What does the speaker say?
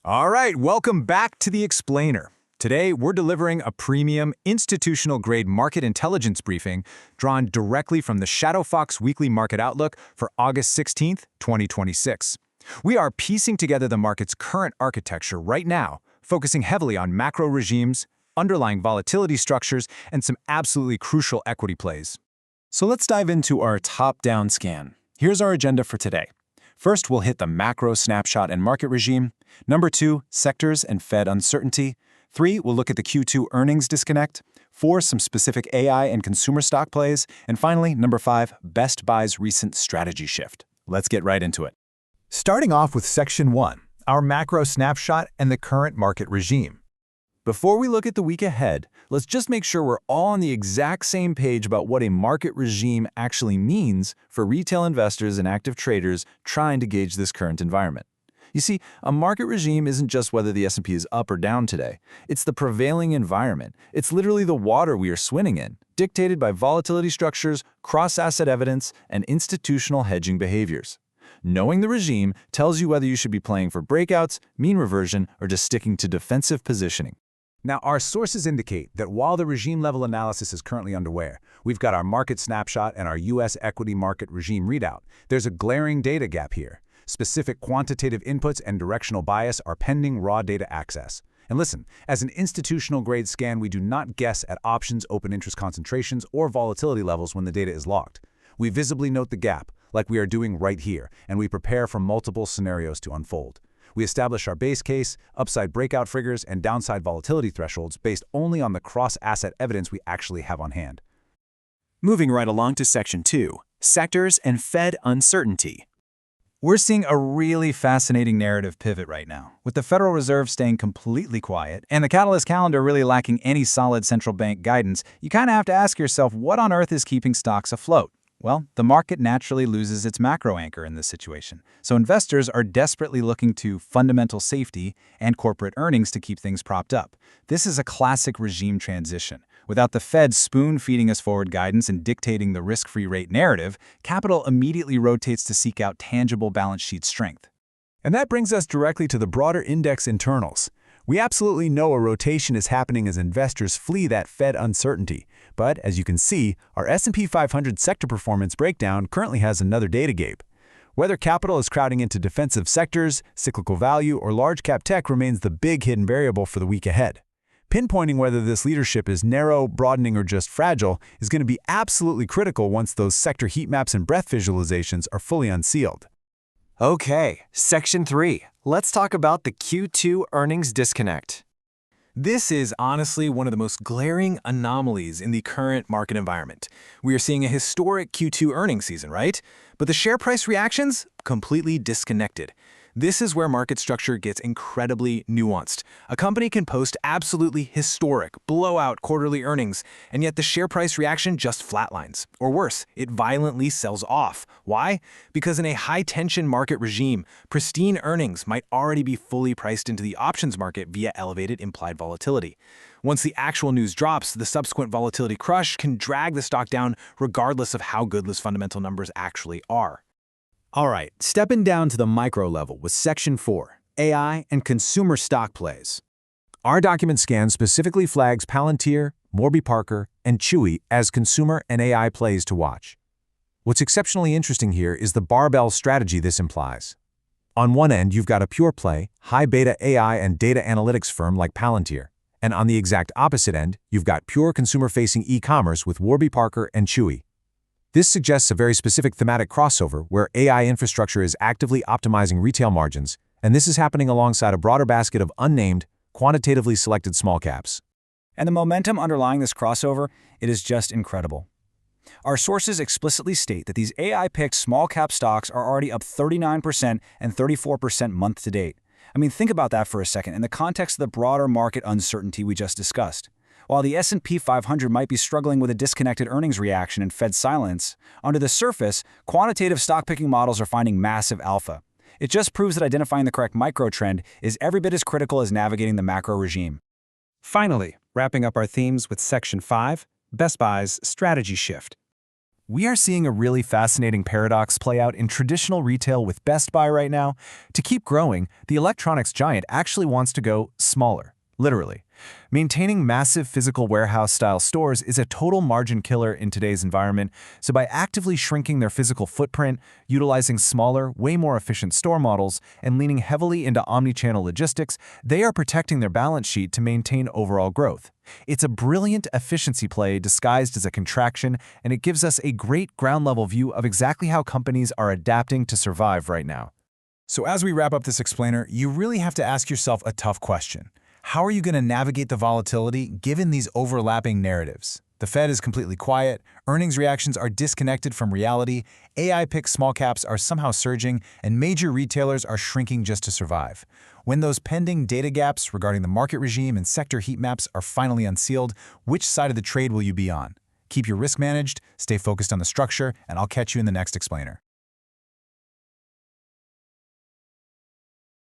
All right, welcome back to The Explainer. Today, we're delivering a premium, institutional-grade market intelligence briefing drawn directly from the ShadowFox Weekly Market Outlook for August 16th, 2026. We are piecing together the market's current architecture right now, focusing heavily on macro regimes, underlying volatility structures, and some absolutely crucial equity plays. So let's dive into our top-down scan. Here's our agenda for today. First, we'll hit the macro snapshot and market regime. Number 2, sectors and Fed uncertainty. 3, we'll look at the Q2 earnings disconnect. 4, some specific AI and consumer stock plays. And finally, number 5, Best Buy's recent strategy shift. Let's get right into it. Starting off with Section 1, our macro snapshot and the current market regime. Before we look at the week ahead, let's just make sure we're all on the exact same page about what a market regime actually means for retail investors and active traders trying to gauge this current environment. You see, a market regime isn't just whether the S&P is up or down today. It's the prevailing environment. It's literally the water we are swimming in, dictated by volatility structures, cross-asset evidence, and institutional hedging behaviors. Knowing the regime tells you whether you should be playing for breakouts, mean reversion, or just sticking to defensive positioning. Now, our sources indicate that while the regime-level analysis is currently underway, we've got our market snapshot and our U.S. equity market regime readout. There's a glaring data gap here. Specific quantitative inputs and directional bias are pending raw data access. And listen, as an institutional-grade scan, we do not guess at options, open interest concentrations, or volatility levels when the data is locked. We visibly note the gap, like we are doing right here, and we prepare for multiple scenarios to unfold. We establish our base case, upside breakout figures, and downside volatility thresholds based only on the cross-asset evidence we actually have on hand. Moving right along to Section 2, sectors and Fed uncertainty. We're seeing a really fascinating narrative pivot right now, with the Federal Reserve staying completely quiet and the catalyst calendar really lacking any solid central bank guidance. You kind of have to ask yourself, what on earth is keeping stocks afloat? Well, the market naturally loses its macro anchor in this situation, so investors are desperately looking to fundamental safety and corporate earnings to keep things propped up. This is a classic regime transition. Without the Fed spoon-feeding us forward guidance and dictating the risk-free rate narrative, capital immediately rotates to seek out tangible balance sheet strength. And that brings us directly to the broader index internals. We absolutely know a rotation is happening as investors flee that Fed uncertainty. But, as you can see, our S&P 500 sector performance breakdown currently has another data gap. Whether capital is crowding into defensive sectors, cyclical value, or large-cap tech remains the big hidden variable for the week ahead. Pinpointing whether this leadership is narrow, broadening, or just fragile is going to be absolutely critical once those sector heat maps and breadth visualizations are fully unsealed. Okay, Section 3. Let's talk about the Q2 earnings disconnect. This is honestly one of the most glaring anomalies in the current market environment. We are seeing a historic Q2 earnings season, right? But the share price reactions? Completely disconnected. This is where market structure gets incredibly nuanced. A company can post absolutely historic, blowout quarterly earnings, and yet the share price reaction just flatlines. Or worse, it violently sells off. Why? Because in a high-tension market regime, pristine earnings might already be fully priced into the options market via elevated implied volatility. Once the actual news drops, the subsequent volatility crush can drag the stock down regardless of how good those fundamental numbers actually are. All right, stepping down to the micro level with Section 4, AI and consumer stock plays. Our document scan specifically flags Palantir, Warby Parker, and CHWY as consumer and AI plays to watch. What's exceptionally interesting here is the barbell strategy this implies. On one end, you've got a pure play, high beta AI and data analytics firm like Palantir. And on the exact opposite end, you've got pure consumer-facing e-commerce with Warby Parker and CHWY. This suggests a very specific thematic crossover where AI infrastructure is actively optimizing retail margins, and this is happening alongside a broader basket of unnamed, quantitatively selected small caps. And the momentum underlying this crossover, it is just incredible. Our sources explicitly state that these AI-picked small-cap stocks are already up 39% and 34% month-to-date. I mean, think about that for a second in the context of the broader market uncertainty we just discussed. While the S&P 500 might be struggling with a disconnected earnings reaction and Fed silence, under the surface, quantitative stock-picking models are finding massive alpha. It just proves that identifying the correct micro-trend is every bit as critical as navigating the macro regime. Finally, wrapping up our themes with Section 5, Best Buy's strategy shift. We are seeing a really fascinating paradox play out in traditional retail with Best Buy right now. To keep growing, the electronics giant actually wants to go smaller, literally. Maintaining massive physical warehouse-style stores is a total margin killer in today's environment, so by actively shrinking their physical footprint, utilizing smaller, way more efficient store models, and leaning heavily into omnichannel logistics, they are protecting their balance sheet to maintain overall growth. It's a brilliant efficiency play disguised as a contraction, and it gives us a great ground-level view of exactly how companies are adapting to survive right now. So as we wrap up this explainer, you really have to ask yourself a tough question. How are you going to navigate the volatility given these overlapping narratives? The Fed is completely quiet, earnings reactions are disconnected from reality, AI-picked small caps are somehow surging, and major retailers are shrinking just to survive. When those pending data gaps regarding the market regime and sector heat maps are finally unsealed, which side of the trade will you be on? Keep your risk managed, stay focused on the structure, and I'll catch you in the next explainer.